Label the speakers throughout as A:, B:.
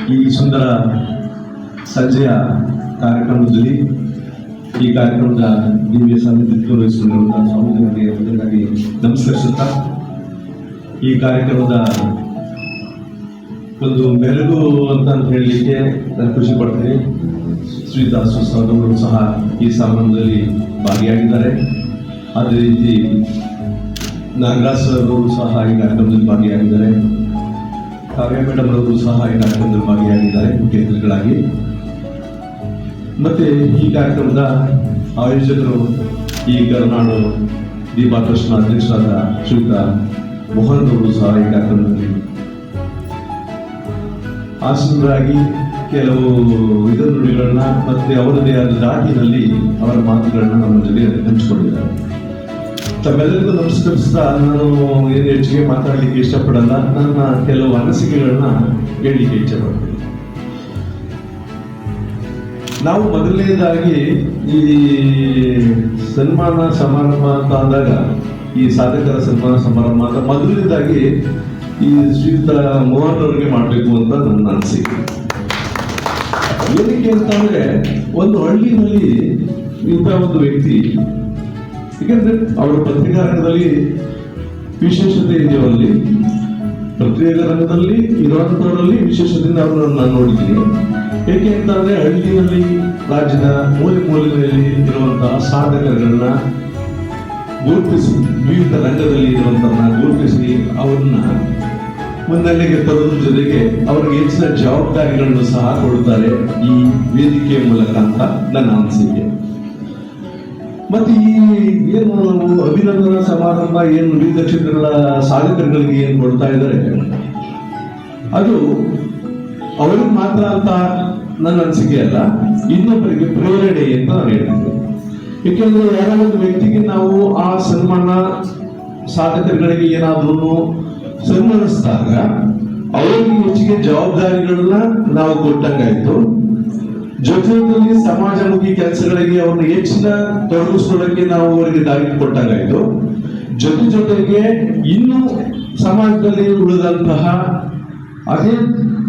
A: ಈ ಸುಂದರ ಸಂಜೆಯ ಕಾರ್ಯಕ್ರಮದಲ್ಲಿ ಈ ಕಾರ್ಯಕ್ರಮದ ದಿವ್ಯ ಸಾನ್ನಿಧ್ಯ ವಹಿಸಿಕೊಂಡಿರುವಂತಹ ಸ್ವಾಮೀಜಿಯವರಿಗೆ ಮೊದಲಾಗಿ ನಮಸ್ಕರಿಸುತ್ತಾ ಈ ಕಾರ್ಯಕ್ರಮದ ಒಂದು ಮೆರುಗು ಅಂತ ಹೇಳಲಿಕ್ಕೆ ನಾನು ಖುಷಿ ಪಡ್ತೀನಿ. ಶ್ರೀದಾಸ್ ಅವರು ಸಹ ಈ ಸಮಾರಂಭದಲ್ಲಿ ಭಾಗಿಯಾಗಿದ್ದಾರೆ. ಅದೇ ರೀತಿ ನಾಗರಾಜ್ ಅವರು ಸಹ ಈ ಕಾರ್ಯಕ್ರಮದಲ್ಲಿ ಭಾಗಿಯಾಗಿದ್ದಾರೆ. ಕಾವ್ಯ ಮೇಡಮ್ ಅವರು ಸಹ ಈ ಕಾರ್ಯಕ್ರಮದಲ್ಲಿ ಭಾಗಿಯಾಗಿದ್ದಾರೆ ಮುಖ್ಯ ಅತಿಥಿಗಳಾಗಿ. ಮತ್ತೆ ಈ ಕಾರ್ಯಕ್ರಮದ ಆಯೋಜಕರು ಈ ಕರುನಾಡು ದೀಪಾ ಟ್ರಸ್ಟ್ನ ಅಧ್ಯಕ್ಷರಾದ ಶ್ರೀಯುತ ಮೋಹನ್ ಅವರು ಸಹ ಈ ಕಾರ್ಯಕ್ರಮದಲ್ಲಿ ಆಸೀನರಾಗಿ ಕೆಲವು ನುಡಿಗಳನ್ನ ಮತ್ತೆ ಅವರದೇ ಆದ ದಾಟಿನಲ್ಲಿ ಅವರ ಮಾತುಗಳನ್ನ ನಮ್ಮ ಜೊತೆ ಹಂಚಿಕೊಂಡಿದ್ದಾರೆ. ತಮ್ಮೆಲ್ಲರಿಗೂ ನಮಸ್ಕರಿಸ್ತಾ ನಾನು ಏನು ಹೆಚ್ಚಿಗೆ ಮಾತಾಡಲಿಕ್ಕೆ ಇಷ್ಟಪಡಲ್ಲ. ನನ್ನ ಕೆಲವು ಅನಿಸಿಕೆಗಳನ್ನ ಹೇಳಲಿಕ್ಕೆ ಇಷ್ಟಪಡ್ತೀನಿ. ನಾವು ಮೊದಲನೇದಾಗಿ ಈ ಸನ್ಮಾನ ಸಮಾರಂಭ ಅಂತ ಅಂದಾಗ, ಈ ಸಾಧಕರ ಸನ್ಮಾನ ಸಮಾರಂಭ ಅಂತ ಮೊದಲನೇದಾಗಿ ಈ ಶ್ರೀಯುತ ಮೋಹನ್ ಅವರಿಗೆ ಮಾಡಬೇಕು ಅಂತ ನನ್ನ ಅನಿಸಿಕೆ. ಏನಕ್ಕೆ ಅಂತಂದ್ರೆ, ಒಂದು ಹಳ್ಳಿನಲ್ಲಿ ಇಂಥ ಒಂದು ವ್ಯಕ್ತಿ, ಏಕೆಂದ್ರೆ ಅವರ ಪತ್ರಿಕಾ ರಂಗದಲ್ಲಿ ವಿಶೇಷತೆ ಇದೆಯವಲ್ಲಿ, ಪತ್ರಿಕಾ ರಂಗದಲ್ಲಿ ಇರುವಂತವರಲ್ಲಿ ವಿಶೇಷತೆಯಿಂದ ಅವರನ್ನು ನಾನು ನೋಡಿದ್ದೀನಿ. ಏಕೆ ಅಂತಂದ್ರೆ, ಹಳ್ಳಿಯಲ್ಲಿ ರಾಜ್ಯದ ಮೂಲೆ ಮೂಲೆಯಲ್ಲಿ ಇರುವಂತಹ ಸಾಧಕರನ್ನ ಗುರುತಿಸಿ, ವಿವಿಧ ರಂಗದಲ್ಲಿ ಇರುವಂತವನ್ನ ಗುರುತಿಸಿ ಅವ್ರನ್ನ ಮುನ್ನೆಲೆಗೆ ತರೋದ್ರ ಜೊತೆಗೆ ಅವರಿಗೆ ಹೆಚ್ಚಿನ ಜವಾಬ್ದಾರಿಗಳನ್ನು ಸಹ ಕೊಡುತ್ತಾರೆ ಈ ವೇದಿಕೆಯ ಮೂಲಕ ಅಂತ ನನ್ನ ಅನಿಸಿಕೆ. ಮತ್ತೆ ಈ ಏನು ನಾವು ಅಭಿನಂದನಾ ಸಮಾರಂಭ ಏನು ವಿವಿಧ ಕ್ಷೇತ್ರಗಳ ಸಾಧಕರುಗಳಿಗೆ ಏನು ಕೊಡ್ತಾ ಇದ್ದಾರೆ, ಅದು ಅವರಿಗೆ ಮಾತ್ರ ಅಂತ ನನ್ನ ಅನಿಸಿಕೆ ಅಲ್ಲ, ಇನ್ನೊಬ್ಬರಿಗೆ ಪ್ರೇರಣೆ ಅಂತ ನಾನು ಹೇಳ್ತೀನಿ. ಏಕೆಂದ್ರೆ ಯಾರೋ ಒಂದು ವ್ಯಕ್ತಿಗೆ ನಾವು ಆ ಸನ್ಮಾನ ಸಾಧಕರುಗಳಿಗೆ ಏನಾದ್ರೂ ಸನ್ಮಾನಿಸಿದಾಗ ಅವರಿಗೆ ಹೆಚ್ಚಿಗೆ ಜವಾಬ್ದಾರಿಗಳನ್ನ ನಾವು ಕೊಟ್ಟಂಗಾಯ್ತು. ಜೊತೆಯಲ್ಲಿ ಸಮಾಜಮುಖಿ ಕೆಲಸಗಳಿಗೆ ಅವ್ರನ್ನ ಹೆಚ್ಚಿನ ತೊಡಗಿಸ್ಕೊಳ್ಳೋಕೆ ನಾವು ಅವರಿಗೆ ದಾರಿ ಕೊಟ್ಟಂಗಾಯ್ತು. ಜೊತೆಗೆ ಇನ್ನು ಸಮಾಜದಲ್ಲಿ ಉಳಿದಂತಹ ಅದೇ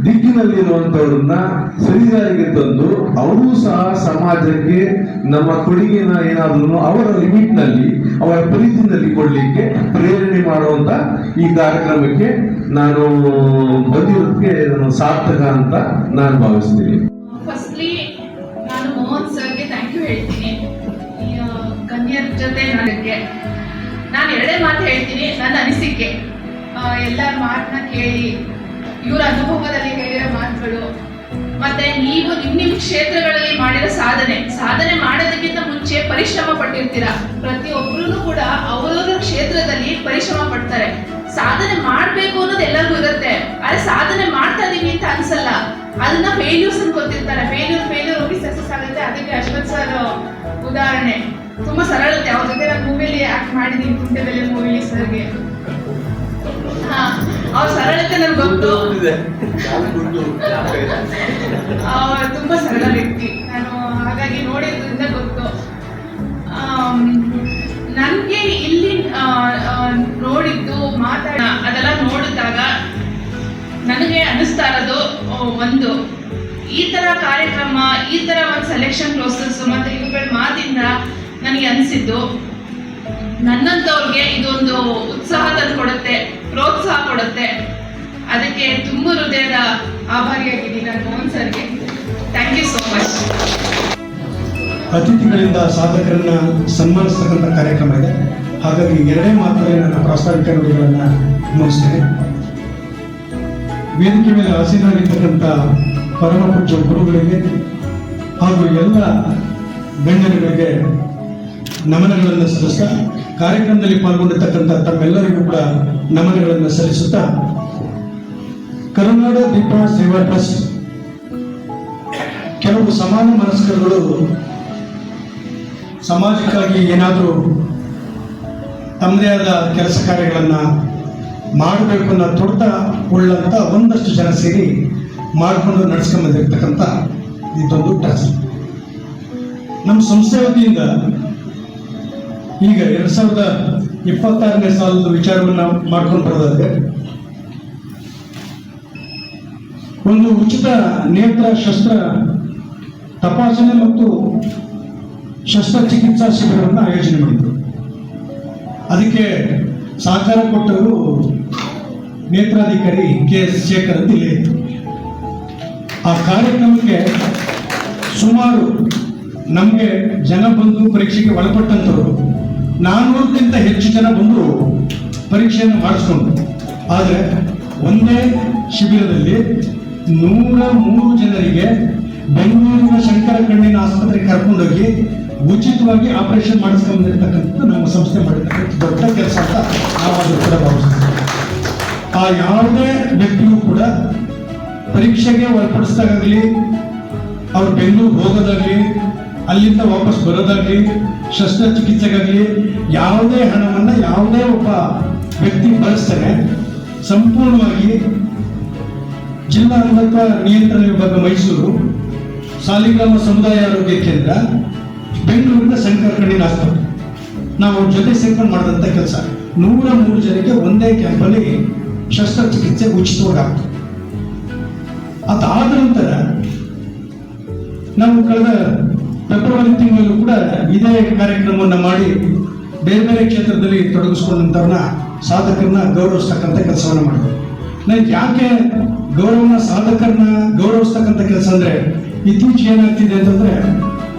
A: ದಿಕ್ಕಿನಲ್ಲಿರುವಂತವ್ರನ್ನ ಸರಿದಾರಿಗೆ ತಂದು ಅವರು ಸಹ ಸಮಾಜಕ್ಕೆ ನಮ್ಮ ಕೊಡುಗೆನ ಏನಾದ್ರೂ ಅವರ ಲಿಮಿಟ್ ನಲ್ಲಿ, ಅವರ ಪರಿಧಿನಲ್ಲಿ ಕೊಡ್ಲಿಕ್ಕೆ ಪ್ರೇರಣೆ ಮಾಡುವಂತ ಈ ಕಾರ್ಯಕ್ರಮಕ್ಕೆ ನಾನು ಬಂದಿರೋದಕ್ಕೆ ಸಾರ್ಥಕ ಅಂತ ನಾನು ಭಾವಿಸ್ತೀನಿ.
B: ಫಸ್ಟ್ಲಿ ನಾನು ಮೋಹನ್ ಸರ್ಗೆ ಥ್ಯಾಂಕ್ ಯು ಹೇಳ್ತೀನಿ. ಗಣ್ಯರ ಜೊತೆ ನಾನು ಎರಡೇ ಮಾತು ಹೇಳ್ತೀನಿ. ನನ್ನ ಅನಿಸಿಕೆ, ಎಲ್ಲರ ಮಾತನ್ನ ಕೇಳಿ ಇವರ ಅನುಭವದಲ್ಲಿ ಹೇಳಿರೋ ಮಾತುಗಳು, ಮತ್ತೆ ನೀವು ನಿಮ್ಮ ಕ್ಷೇತ್ರಗಳಲ್ಲಿ ಮಾಡಿರೋ ಸಾಧನೆ ಮಾಡೋದಕ್ಕಿಂತ ಮುಂಚೆ ಪರಿಶ್ರಮ ಪಟ್ಟಿರ್ತೀರಾ. ಪ್ರತಿಯೊಬ್ಬರೂ ಕೂಡ ಅವರವರ ಕ್ಷೇತ್ರದಲ್ಲಿ ಪರಿಶ್ರಮ ಪಡ್ತಾರೆ. ಸಾಧನೆ ಮಾಡ್ಬೇಕು ಅನ್ನೋದು ಎಲ್ಲರಿಗೂ ಇರುತ್ತೆ, ಆದ್ರೆ ಸಾಧನೆ ಮಾಡ್ತಾ ಇದೀವಿ ಅಂತ ಅನ್ಸಲ್ಲ. ಅದನ್ನ ಫೇಲ್ಯೂರ್ಸ್ ಅನ್ಕೊತಿರ್ತಾರೆ. ಫೇಲ್ಯೂರ್ ಹೋಗಿ ಸಕ್ಸಸ್ ಆಗುತ್ತೆ. ಅದಕ್ಕೆ ಅಶ್ವಥ್ ಸರ್ ಉದಾಹರಣೆ ತುಂಬಾ ಸರಳತೆ. ಅವ್ರ ಜೊತೆ ನಾನು ಮೂವಿಲಿ ಆಕ್ಟ್ ಮಾಡಿದೀನಿ, ಕುಂಟೆ ಬೆಲೆ ಮೂವಿಲಿ ಸರ್ಗೆ. ಅವ್ರ ಸರಳತೆ ನನಗೆ ಗೊತ್ತು. ತುಂಬಾ ಸರಳ ವ್ಯಕ್ತಿ. ನಾನು ಹಾಗಾಗಿ ನೋಡಿದ್ರಿಂದ ಗೊತ್ತು. ನನ್ಗೆ ಇಲ್ಲಿ ನೋಡಿದ್ದು ಅದೆಲ್ಲ ನೋಡಿದಾಗ ನನಗೆ ಅನಿಸ್ತಾ ಇರೋದು ಒಂದು, ಈ ತರ ಕಾರ್ಯಕ್ರಮ, ಈ ತರ ಒಂದು ಸೆಲೆಕ್ಷನ್ ಪ್ರೋಸೆಸ್ ಮತ್ತೆ ಇವುಗಳ ಮಾತಿಂದ ನನಗೆ ಅನಿಸಿದ್ದು, ನನ್ನಂತವ್ರಿಗೆ ಇದೊಂದು ಉತ್ಸಾಹ ತಂದು ಕೊಡುತ್ತೆ, ಪ್ರೋತ್ಸಾಹ ಕೊಡುತ್ತೆ. ಅದಕ್ಕೆ ತುಂಬ ಹೃದಯದ ಆಭಾರಿಯಾಗಿದ್ದೀನಿ ನಾನು ಮೋಹನ್ ಸರ್ಗೆ. Thank you so much.
C: ಅತಿಥಿಗಳಿಂದ ಸಾಧಕರನ್ನ ಸನ್ಮಾನಿಸ್ತಕ್ಕಂಥ ಕಾರ್ಯಕ್ರಮ ಇದೆ. ಹಾಗಾಗಿ ಎರಡೇ ಮಾತ್ರವೇ ನನ್ನ ಪ್ರಾಸ್ತಾವಿಕ ನುಡಿಗಳನ್ನು ಮುಗಿಸ್ತೇನೆ. ವೇದಿಕೆ ಮೇಲೆ ಆಸೀನರಾಗಿರ್ತಕ್ಕಂಥ ಪರಮ ಪೂಜ್ಯ ಗುರುಗಳಿಗೆ ಹಾಗೂ ಎಲ್ಲ ಗಣ್ಯರುಗಳಿಗೆ ನಮನಗಳನ್ನು ಸಲ್ಲಿಸ್ತಾ, ಕಾರ್ಯಕ್ರಮದಲ್ಲಿ ಪಾಲ್ಗೊಂಡಿರ್ತಕ್ಕಂಥ ತಮ್ಮೆಲ್ಲರಿಗೂ ಕೂಡ ನಮನಗಳನ್ನು ಸಲ್ಲಿಸುತ್ತಾ, ಕರುನಾಡು ದೀಪ ಸೇವಾ ಟ್ರಸ್ಟ್ ಕೆಲವು ಸಮಾನ ಮನಸ್ಕರುಗಳು ಸಮಾಜಕ್ಕಾಗಿ ಏನಾದರೂ ತಮ್ಮದೇ ಆದ ಕೆಲಸ ಕಾರ್ಯಗಳನ್ನು ಮಾಡಬೇಕು ಅನ್ನೋ ತುಡಿತ ಉಳ್ಳಂತ ಒಂದಷ್ಟು ಜನ ಸೇರಿ ಮಾಡಿಕೊಂಡು ನಡೆಸ್ಕೊಂಡು ಬಂದಿರತಕ್ಕಂಥ ಇದೊಂದು ಟ್ರಸ್ಟ್. ನಮ್ಮ ಸಂಸ್ಥೆ ವತಿಯಿಂದ ಈಗ 2026ನೇ ಸಾಲದ ವಿಚಾರವನ್ನು ಮಾಡ್ಕೊಂಡು ಬರೋದಾದ್ರೆ, ಒಂದು ಉಚಿತ ನೇತ್ರ ಶಸ್ತ್ರ ತಪಾಸಣೆ ಮತ್ತು ಶಸ್ತ್ರಚಿಕಿತ್ಸಾ ಶಿಬಿರವನ್ನು ಆಯೋಜನೆ ಮಾಡಿದರು. ಅದಕ್ಕೆ ಸಹಕಾರ ಕೊಟ್ಟವರು ನೇತ್ರಾಧಿಕಾರಿ KS ಶೇಖರ್ ಅಂತ ಇಲ್ಲಿ ಇತ್ತು. ಆ ಕಾರ್ಯಕ್ರಮಕ್ಕೆ ಸುಮಾರು ನಮಗೆ ಜನ ಬಂದು ಪರೀಕ್ಷೆಗೆ ಒಳಪಟ್ಟಂಥವ್ರು 400ಕ್ಕಿಂತ ಹೆಚ್ಚು ಜನ ಬಂದು ಪರೀಕ್ಷೆಯನ್ನು ಮಾಡಿಸ್ಕೊಂಡು, ಆದರೆ ಒಂದೇ ಶಿಬಿರದಲ್ಲಿ 103 ಜನರಿಗೆ ಬೆಂಗಳೂರಿನ ಶಂಕರ ಕಣ್ಣಿನ ಆಸ್ಪತ್ರೆಗೆ ಕರ್ಕೊಂಡೋಗಿ ಉಚಿತವಾಗಿ ಆಪರೇಷನ್ ಮಾಡಿಸ್ಕೊಂಡಿರ್ತಕ್ಕಂಥದ್ದು ನಮ್ಮ ಸಂಸ್ಥೆ ಮಾಡಿರ್ತಕ್ಕಂಥ ದೊಡ್ಡ ಕೆಲಸ ಅಂತ ನಾವು ಅದು ಕೂಡ ಭಾವಿಸ್ತೀವಿ. ಆ ಯಾವುದೇ ವ್ಯಕ್ತಿಯೂ ಕೂಡ ಪರೀಕ್ಷೆಗೆ ಒಳಪಡಿಸಿದಾಗಲಿ, ಅವ್ರು ಬೆಂಗಳೂರು ಹೋಗೋದಾಗಲಿ, ಅಲ್ಲಿಂದ ವಾಪಸ್ ಬರೋದಾಗಲಿ, ಶಸ್ತ್ರಚಿಕಿತ್ಸೆಗಾಗಲಿ ಯಾವುದೇ ಹಣವನ್ನು ಯಾವುದೇ ಒಬ್ಬ ವ್ಯಕ್ತಿ ಬಳಸ್ತಾನೆ ಸಂಪೂರ್ಣವಾಗಿ ಜಿಲ್ಲಾ ಅಂಧತ್ವ ನಿಯಂತ್ರಣ ವಿಭಾಗ ಮೈಸೂರು, ಸಾಲಿಗ್ರಾಮ ಸಮುದಾಯ ಆರೋಗ್ಯ ಕೇಂದ್ರ, ಬೆಂಗಳೂರಿನ ಶಂಕರ ಕಣ್ಣಿನ ಆಸ್ಪತ್ರೆ ನಾವು ಅವ್ರ ಜೊತೆ ಸೇರ್ಕೊಂಡು ಮಾಡಿದಂಥ ಕೆಲಸ. 103 ಜನಕ್ಕೆ ಒಂದೇ ಕ್ಯಾಂಪಲ್ಲಿ ಶಸ್ತ್ರಚಿಕಿತ್ಸೆ ಉಚಿತವಾಗಿ ಆಗ್ತದೆ. ಅದಾದ ನಂತರ ನಾವು ಕಳೆದ ಫೆಬ್ರವರಿ ತಿಂಗಳಲ್ಲೂ ಕೂಡ ಇದೇ ಕಾರ್ಯಕ್ರಮವನ್ನು ಮಾಡಿ ಬೇರೆ ಬೇರೆ ಕ್ಷೇತ್ರದಲ್ಲಿ ತೊಡಗಿಸ್ಕೊಂಡಂಥವ್ರನ್ನ ಸಾಧಕರನ್ನ ಗೌರವಿಸ್ತಕ್ಕಂಥ ಕೆಲಸವನ್ನು ಮಾಡಿದ್ರು. ನನಗೆ ಯಾಕೆ ಸಾಧಕರನ್ನ ಗೌರವಿಸ್ತಕ್ಕಂಥ ಕೆಲಸ ಅಂದರೆ, ಇತ್ತೀಚೆಗೆ ಏನಾಗ್ತಿದೆ ಅಂತಂದ್ರೆ,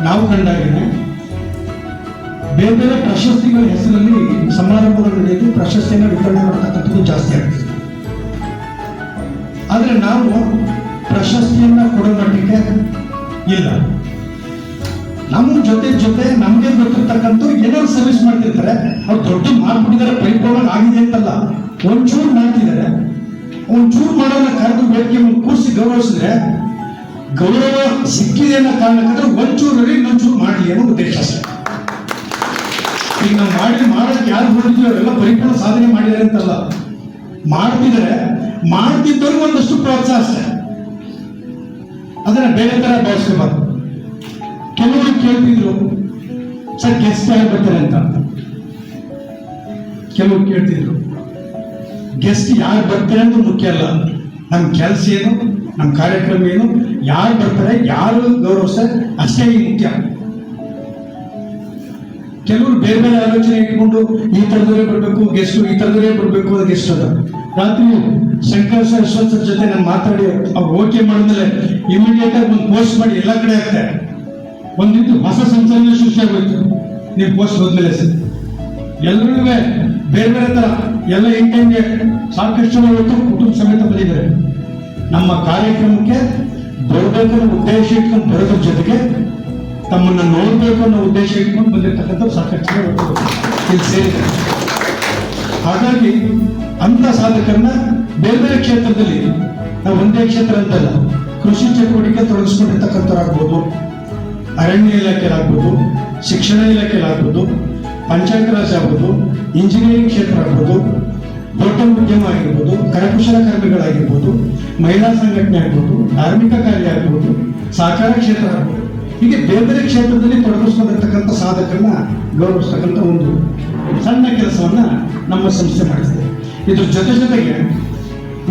C: ನಾವು ಕಂಡಾಗೇನೆ ಬೇರೆ ಬೇರೆ ಪ್ರಶಸ್ತಿಗಳ ಹೆಸರಲ್ಲಿ ಸಮಾರಂಭಗಳು ನಡೆಯುವುದು, ಪ್ರಶಸ್ತಿಯನ್ನು ವಿತರಣೆ ಮಾಡತಕ್ಕಂಥದ್ದು ಜಾಸ್ತಿ ಆಗ್ತಿದೆ. ಆದರೆ ನಾವು ಪ್ರಶಸ್ತಿಯನ್ನ ಕೊಡೋ ಮಟ್ಟಿಗೆ ಇಲ್ಲ. ನಮ್ಮ ಜೊತೆ ನಮಗೆ ಗೊತ್ತಿರ್ತಕ್ಕಂಥ ಏನಾದ್ರು ಸರ್ವಿಸ್ ಮಾಡ್ತಿರ್ತಾರೆ, ಅವ್ರು ದೊಡ್ಡ ಮಾಡ್ಬಿಟ್ಟಿದ್ದಾರೆ, ಪರಿಪೂರ್ಣ ಆಗಿದೆ ಅಂತಲ್ಲ, ಒಂಚೂರು ಮಾಡ್ತಿದ್ದಾರೆ. ಒಂಚೂರು ಮಾಡೋಣ ಕರೆದು ಬೇಡಿಕೆ ಕೂರಿಸಿ ಗೌರವಿಸಿದ್ರೆ ಗೌರವ ಸಿಕ್ಕಿದೆ ಅನ್ನೋ ಕಾರಣಕ್ಕಂದ್ರೆ ಒಂಚೂರಲ್ಲಿ ಇನ್ನೊಂಚೂರು ಮಾಡಲಿ ಅನ್ನೋ ಉದ್ದೇಶ ಅಷ್ಟೇ. ಈಗ ನಾವು ಮಾಡೋಕ್ಕೆ ಯಾರು ಹೊರಟಿದ್ವಿ ಅವರೆಲ್ಲ ಪರಿಪೂರ್ಣ ಸಾಧನೆ ಮಾಡಿದ್ದಾರೆ ಅಂತಲ್ಲ, ಮಾಡ್ತಿದ್ದಾರೆ. ಮಾಡ್ತಿದ್ದವ್ರಿಗೆ ಒಂದಷ್ಟು ಪ್ರೋತ್ಸಾಹ ಅಷ್ಟೇ, ಅದನ್ನ ಬೇರೆ ತರ ಭಾವಿಸ್ಕೋಬಾರ್ದು. ಕೆಲವರು ಕೇಳ್ತಿದ್ರು, ಸರ್ ಗೆಸ್ಟ್ ಯಾರು ಬರ್ತಾರೆ ಅಂತ. ಕೆಲವರು ಕೇಳ್ತಿದ್ರು, ಗೆಸ್ಟ್ ಯಾರು ಬರ್ತಾರೆ ಅಂತ ಮುಖ್ಯ ಅಲ್ಲ, ನಮ್ಮ ಕೆಲಸ ಏನು, ನಮ್ಮ ಕಾರ್ಯಕ್ರಮ ಏನು, ಯಾರು ಬರ್ತಾರೆ, ಯಾರು ಗೌರವಿಸ್ತಾರೆ ಅಷ್ಟೇ ಈ ಮುಖ್ಯ. ಕೆಲವರು ಬೇರೆ ಬೇರೆ ಆಲೋಚನೆ ಇಟ್ಕೊಂಡು ಈ ಥರದವರೇ ಬರಬೇಕು ಗೆಸ್ಟು, ಈ ಥರದವರೇ ಬರಬೇಕು ಅದು ಗೆಸ್ಟ್ ಅದ. ರಾತ್ರಿ ಶಂಕರ್ ಸರ್ ಯಶವಂತ್ ಸರ್ ಜೊತೆ ನಾನು ಮಾತಾಡಿ ಅವ್ರು ಓಕೆ ಮಾಡಿದ್ಮೇಲೆ ಇಮಿಡಿಯೇಟ್ ಆಗಿ ಒಂದು ಪೋಸ್ಟ್ ಮಾಡಿ ಎಲ್ಲ ಕಡೆ ಆಗ್ತಾರೆ. ಒಂದಿದ್ದು ಹೊಸ ಸಂಚಲನ ಸೃಷ್ಟಿಯಾಗೋಯ್ತು ನೀವು ಪೋಸ್ಟ್ ಹೋದ್ಮೇಲೆ ಸರ್. ಎಲ್ಲರೂ ಬೇರೆ ಬೇರೆ ತರ ಎಲ್ಲ ಹೆಂಗೆ ಸಾಕಷ್ಟು ಜನ ಇವತ್ತು ಕುಟುಂಬ ಸಮೇತ ಬಂದಿದ್ದಾರೆ. ನಮ್ಮ ಕಾರ್ಯಕ್ರಮಕ್ಕೆ ಬರಬೇಕು ಅನ್ನೋ ಉದ್ದೇಶ ಇಟ್ಕೊಂಡು ಬರೋದ್ರ ಜೊತೆಗೆ ತಮ್ಮನ್ನ ನೋಡಬೇಕು ಅನ್ನೋ ಉದ್ದೇಶ ಇಟ್ಕೊಂಡು ಬಂದಿರ್ತಕ್ಕಂಥ ಸಾಕಷ್ಟು ಜನ ಇಲ್ಲಿ ಸೇರಿದ್ದಾರೆ. ಹಾಗಾಗಿ ಅಂತ ಸಾಧಕರನ್ನ ಬೇರೆ ಬೇರೆ ಕ್ಷೇತ್ರದಲ್ಲಿ, ನಾವು ಒಂದೇ ಕ್ಷೇತ್ರ ಅಂತಲ್ಲ, ಕೃಷಿ ಚಟುವಟಿಕೆ ತೊಡಗಿಸ್ಕೊಂಡಿರ್ತಕ್ಕಂಥವ್ರಾಗ್ಬೋದು, ಅರಣ್ಯ ಇಲಾಖೆಲಾಗ್ಬೋದು, ಶಿಕ್ಷಣ ಇಲಾಖೆಲಾಗ್ಬೋದು, ಪಂಚಾಯತ್ ರಾಜ್ ಆಗ್ಬೋದು, ಇಂಜಿನಿಯರಿಂಗ್ ಕ್ಷೇತ್ರ ಆಗ್ಬೋದು, ದೊಡ್ಡ ಉದ್ಯಮ ಆಗಿರ್ಬೋದು, ಕರಕುಶಲ ಕರ್ಮಿಗಳಾಗಿರ್ಬೋದು, ಮಹಿಳಾ ಸಂಘಟನೆ ಆಗ್ಬೋದು, ಧಾರ್ಮಿಕ ಕಾರ್ಯ ಆಗ್ಬೋದು, ಸಹಕಾರ ಕ್ಷೇತ್ರ ಆಗ್ಬೋದು, ಹೀಗೆ ಬೇರೆ ಬೇರೆ ಕ್ಷೇತ್ರದಲ್ಲಿ ತೊಡಗಿಸ್ಕೊಂಡಿರ್ತಕ್ಕಂಥ ಸಾಧಕರನ್ನ ಗೌರವಿಸ್ತಕ್ಕಂಥ ಒಂದು ಸಣ್ಣ ಕೆಲಸವನ್ನ ನಮ್ಮ ಸಂಸ್ಥೆ ಮಾಡಿಸ್ತೇವೆ. ಇದ್ರ ಜೊತೆಗೆ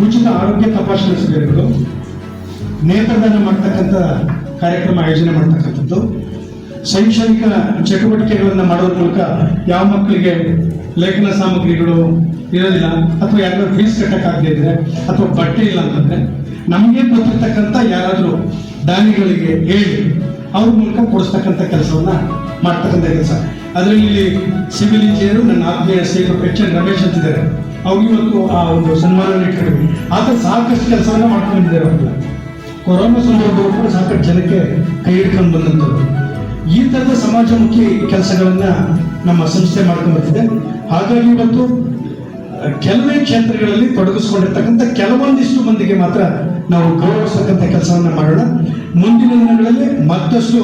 C: ಉಚಿತ ಆರೋಗ್ಯ ತಪಾಸಣೆ ಶಿಬಿರಗಳು, ನೇತ್ರದಾನ ಮಾಡ್ತಕ್ಕಂಥ ಕಾರ್ಯಕ್ರಮ ಆಯೋಜನೆ ಮಾಡ್ತಕ್ಕಂಥದ್ದು, ಶೈಕ್ಷಣಿಕ ಚಟುವಟಿಕೆಗಳನ್ನು ಮಾಡೋದ್ರ ಮೂಲಕ ಯಾವ ಮಕ್ಕಳಿಗೆ ಲೇಖನ ಸಾಮಗ್ರಿಗಳು ಇರೋದಿಲ್ಲ ಅಥವಾ ಯಾರಾದ್ರೂ ಫೀಸ್ ಕಟ್ಟಕ್ಕಾಗದೇ ಇದ್ರೆ ಅಥವಾ ಬಟ್ಟೆ ಇಲ್ಲ ಅಂತಂದ್ರೆ ನಮಗೆ ಗೊತ್ತಿರ್ತಕ್ಕಂಥ ಯಾರಾದರೂ ದಾನಿಗಳಿಗೆ ಹೇಳಿ ಅವ್ರ ಮೂಲಕ ಕೊಡಿಸ್ತಕ್ಕಂಥ ಕೆಲಸವನ್ನ ಮಾಡ್ತಕ್ಕಂಥ ಕೆಲಸ. ಅದರಲ್ಲಿ ಇಲ್ಲಿ ಸಿವಿಲ್ ಇಂಜಿನಿಯರು ನನ್ನ ಆತ್ಮೀಯ ಸ್ನೇಹಿತರು HN ರಮೇಶ್ ಅಂತಿದ್ದಾರೆ, ಅವ್ರಿಗೆ ಇವತ್ತು ಆ ಒಂದು ಸನ್ಮಾನವನ್ನು ಇಟ್ಕೊಂಡಿದ್ವಿ. ಆತ ಸಾಕಷ್ಟು ಕೆಲಸವನ್ನ ಮಾಡ್ಕೊಂಡಿದ್ದಾರೆ. ಅವ್ರನ್ನ ಕೊರೋನಾ ಸಂದರ್ಭದಲ್ಲೂ ಕೂಡ ಸಾಕಷ್ಟು ಜನಕ್ಕೆ ಕೈ ಹಿಡ್ಕೊಂಡು ಬಂದಂಥವ್ರು. ಈ ಥರದ ಸಮಾಜಮುಖಿ ಕೆಲಸಗಳನ್ನ ನಮ್ಮ ಸಂಸ್ಥೆ ಮಾಡ್ಕೊಂಡು ಬರ್ತಿದೆ. ಹಾಗಾಗಿ ಇವತ್ತು ಕೆಲವೇ ಕ್ಷೇತ್ರಗಳಲ್ಲಿ ತೊಡಗಿಸ್ಕೊಂಡಿರ್ತಕ್ಕಂಥ ಕೆಲವೊಂದಿಷ್ಟು ಮಂದಿಗೆ ಮಾತ್ರ ನಾವು ಗೌರವಿಸ್ತಕ್ಕಂಥ ಕೆಲಸವನ್ನ ಮಾಡೋಣ. ಮುಂದಿನ ದಿನಗಳಲ್ಲಿ ಮತ್ತಷ್ಟು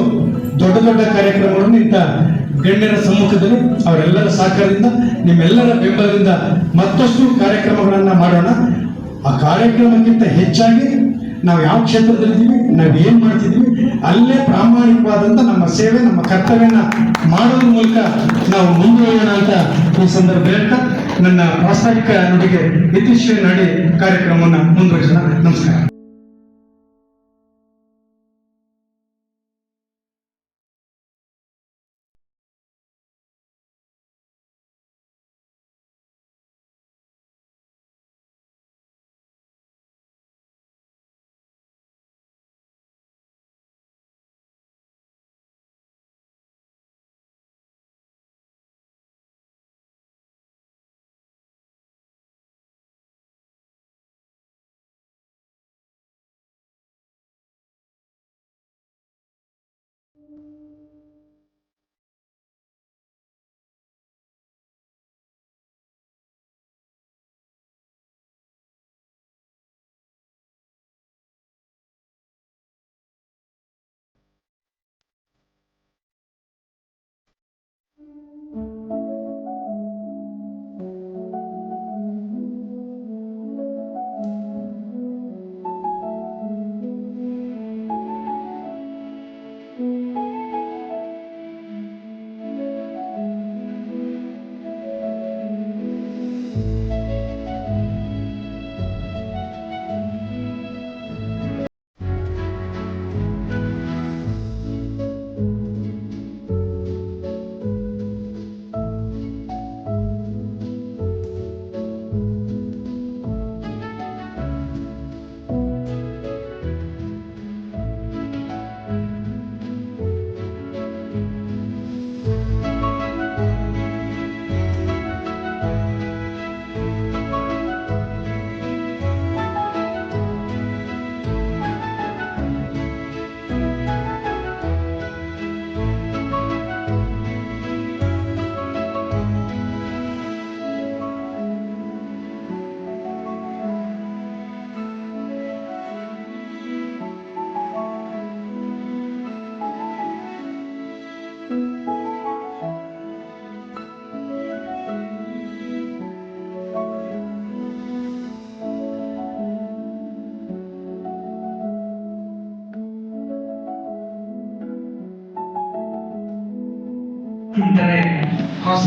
C: ದೊಡ್ಡ ದೊಡ್ಡ ಕಾರ್ಯಕ್ರಮಗಳನ್ನು ಇಂಥ ಗಣ್ಯರ ಸಮ್ಮುಖದಲ್ಲಿ ಅವರೆಲ್ಲರ ಸಹಕಾರದಿಂದ, ನಿಮ್ಮೆಲ್ಲರ ಬೆಂಬಲದಿಂದ ಮತ್ತಷ್ಟು ಕಾರ್ಯಕ್ರಮಗಳನ್ನ ಮಾಡೋಣ. ಆ ಕಾರ್ಯಕ್ರಮಕ್ಕಿಂತ ಹೆಚ್ಚಾಗಿ ನಾವು ಯಾವ ಕ್ಷೇತ್ರದಲ್ಲಿದ್ದೀವಿ, ನಾವು ಏನ್ ಮಾಡ್ತಿದ್ವಿ, ಅಲ್ಲೇ ಪ್ರಾಮಾಣಿಕವಾದಂತ ನಮ್ಮ ಸೇವೆ, ನಮ್ಮ ಕರ್ತವ್ಯನ ಮಾಡೋದ್ರ ಮೂಲಕ ನಾವು ಮುಂದುವರಿಯೋಣ ಅಂತ ಈ ಸಂದರ್ಭ ಹೇಳ್ತಾ ನನ್ನ ಪ್ರಾಸ್ತಾವಿಕ ನುಡಿಗೆ ಇತಿಶ್ರೀ ನಾಡಿ ಕಾರ್ಯಕ್ರಮವನ್ನು ಮುಂದುವರಿಸೋಣ. ನಮಸ್ಕಾರ. ಚಿಂತನೆ ಹೊಸ